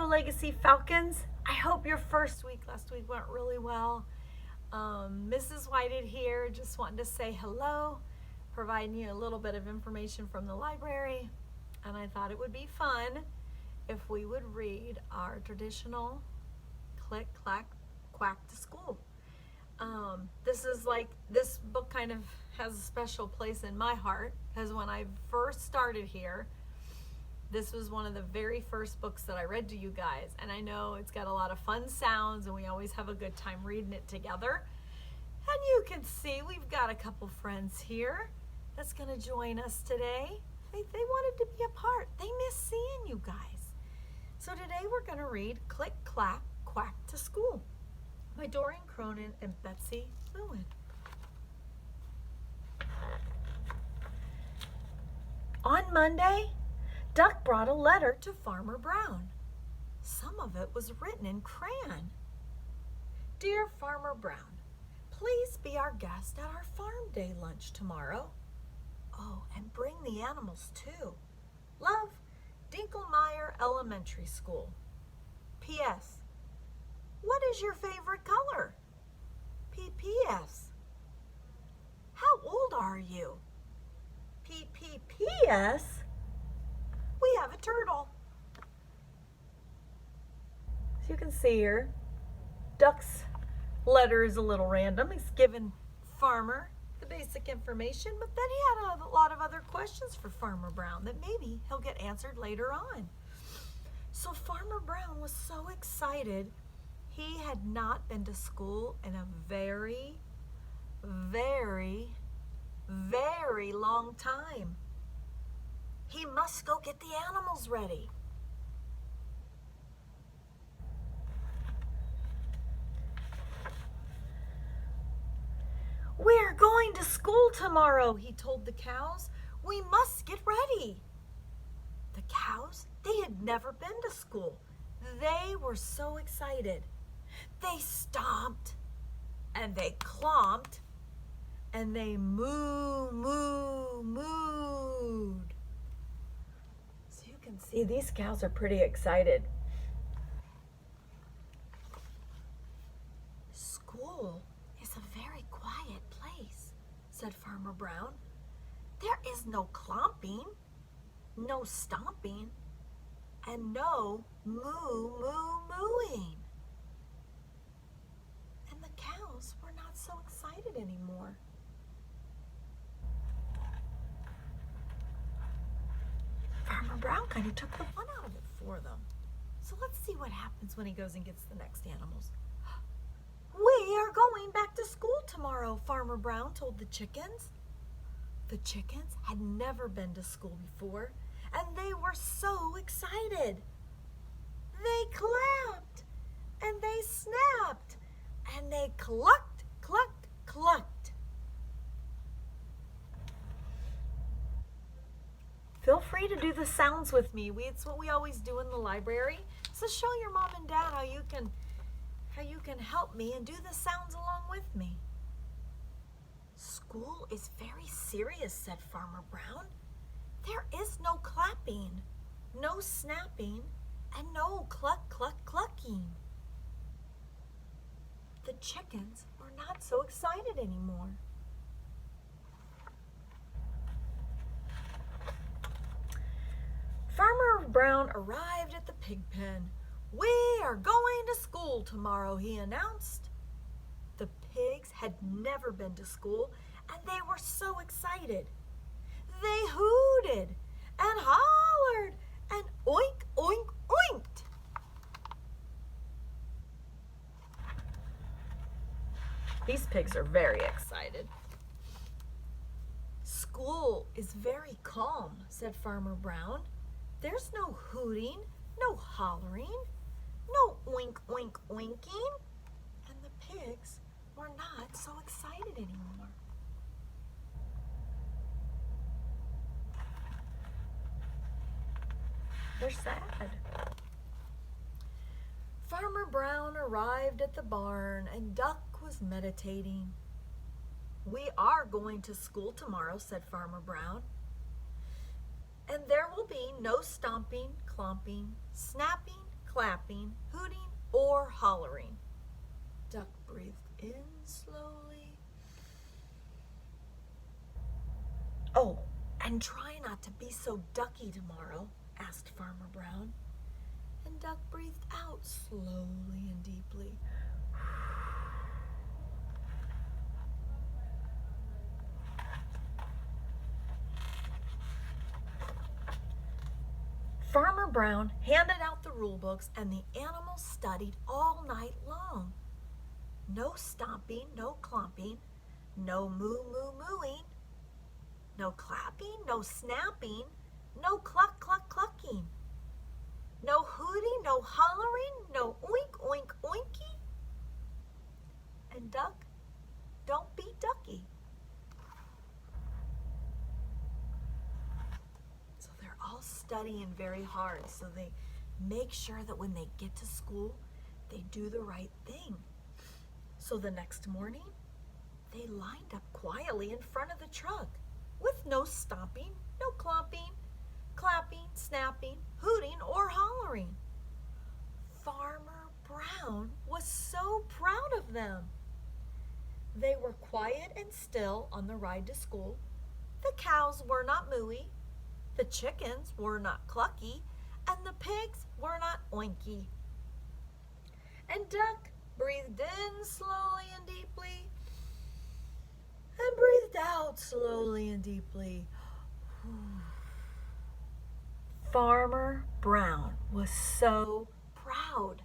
Legacy Falcons. I hope your first week last week went really well. Mrs. Whited here, just wanting to say hello, providing you a little bit of information from the library. And I thought it would be fun if we would read our traditional Click, Clack, Quack to School. This book kind of has a special place in my heart because when I first started here, this was one of the very first books that I read to you guys, and I know it's got a lot of fun sounds and we always have a good time reading it together. And you can see we've got a couple friends here that's going to join us today. They wanted to be a part. They miss seeing you guys. So today we're going to read Click, Clack, Quack to School by Doreen, Cronin, and Betsy. On Monday, Duck brought a letter to Farmer Brown. Some of it was written in crayon. Dear Farmer Brown, please be our guest at our farm day lunch tomorrow. Oh, and bring the animals too. Love, Dinkelmeyer Elementary School. P.S. What is your favorite color? P.P.S. How old are you? P.P.P.S. We have a turtle. As you can see here, Duck's letter is a little random. He's given Farmer the basic information, but then he had a lot of other questions for Farmer Brown that maybe he'll get answered later on. So Farmer Brown was so excited. He had not been to school in a very, very, very long time. He must go get the animals ready. We're going to school tomorrow, he told the cows. We must get ready. The cows, they had never been to school. They were so excited. They stomped and they clomped and they mooed. So you can see these cows are pretty excited. School is a very quiet place, said Farmer Brown. There is no clomping, no stomping, and no mooing. And the cows were not so excited anymore. Farmer Brown kind of took the fun out of it for them. So let's see what happens when he goes and gets the next animals. We are going back to school tomorrow, Farmer Brown told the chickens. The chickens had never been to school before, and they were so excited. They clapped, and they snapped, and they clucked, clucked, clucked. Feel free to do the sounds with me. It's what we always do in the library. So show your mom and dad how you can help me and do the sounds along with me. School is very serious, said Farmer Brown. There is no clapping, no snapping, and no cluck, cluck, clucking. The chickens were not so excited anymore. Farmer Brown arrived at the pig pen. We are going to school tomorrow, he announced. The pigs had never been to school, and they were so excited. They hooted and hollered and oink, oink, oinked. These pigs are very excited. School is very calm, said Farmer Brown. There's no hooting, no hollering, no oink, oink, oinking. And the pigs were not so excited anymore. They're sad. Farmer Brown arrived at the barn and Duck was meditating. We are going to school tomorrow, said Farmer Brown. And there will be no stomping, clomping, snapping, clapping, hooting, or hollering. Duck breathed in slowly. Oh, and try not to be so ducky tomorrow, asked Farmer Brown. And Duck breathed out slowly and deeply. Farmer Brown handed out the rule books and the animals studied all night long. No stomping, no clomping, no moo moo mooing, no clapping, no snapping, no cluck cluck clucking, no hooting, no hollering, no oink oink oinky. And Duck, don't be ducky. So they're all studying very hard, so they make sure that when they get to school, they do the right thing. So the next morning, they lined up quietly in front of the truck with no stomping, no clomping, clapping, snapping, hooting, or hollering. Farmer Brown was so proud of them. They were quiet and still on the ride to school. The cows were not mooey, the chickens were not clucky, and the pigs were not oinky. And Duck breathed in slowly and deeply, and breathed out slowly and deeply. Farmer Brown was so proud.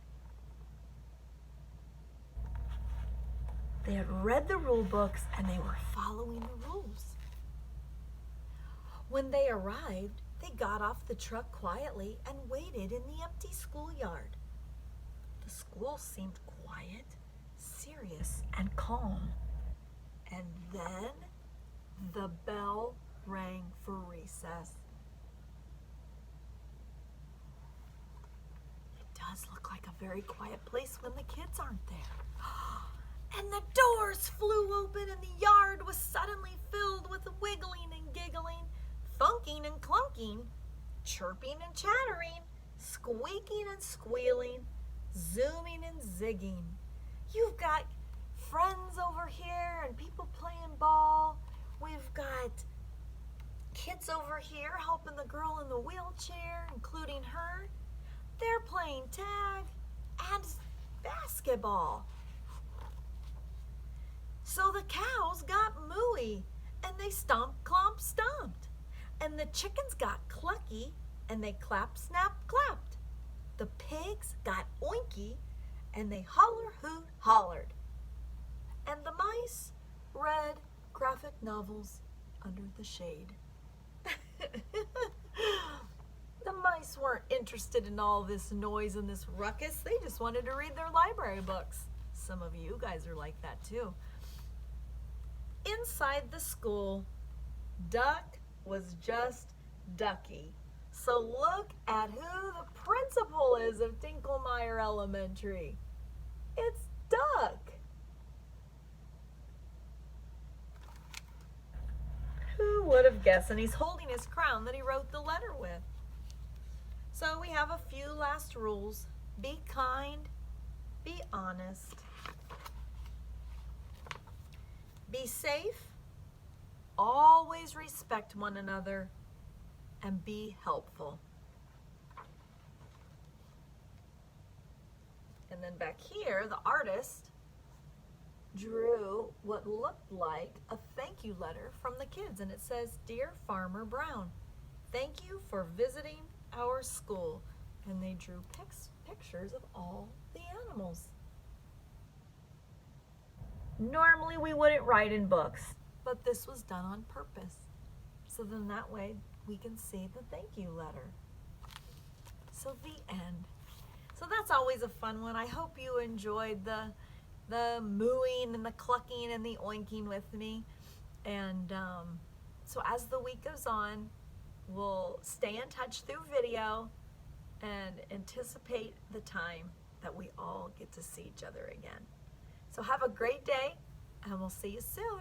They had read the rule books and they were following the rules. When they arrived, they got off the truck quietly and waited in the empty schoolyard. The school seemed quiet, serious, and calm. And then the bell rang for recess. It does look like a very quiet place when the kids aren't there. And the doors flew open and the yard was suddenly filled with wiggling and giggling, thunking and clunking, chirping and chattering, squeaking and squealing, zooming and zigging. You've got friends over here and people playing ball. We've got kids over here helping the girl in the wheelchair, including her. They're playing tag and basketball. So the cows got mooey and they stomp, clomp, stomped. And the chickens got clucky and they clap, snap, clapped. The pigs got oinky and they holler, hoot, hollered. And the mice read graphic novels under the shade. The mice weren't interested in all this noise and this ruckus. They just wanted to read their library books. Some of you guys are like that too. Inside the school, Duck was just Ducky. So look at who the principal is of Dinkelmeyer Elementary. It's Duck. Who would have guessed? And he's holding his crown that he wrote the letter with. So we have a few last rules. Be kind, be honest, be safe, always respect one another, and be helpful. And then back here, the artist drew what looked like a thank you letter from the kids. And it says, "Dear Farmer Brown, thank you for visiting our school." And they drew pictures of all the animals. Normally we wouldn't write in books, but this was done on purpose. So then that way we can see the thank you letter. So the end. So that's always a fun one. I hope you enjoyed the mooing and the clucking and the oinking with me. And so as the week goes on, we'll stay in touch through video and anticipate the time that we all get to see each other again. So have a great day, and we'll see you soon.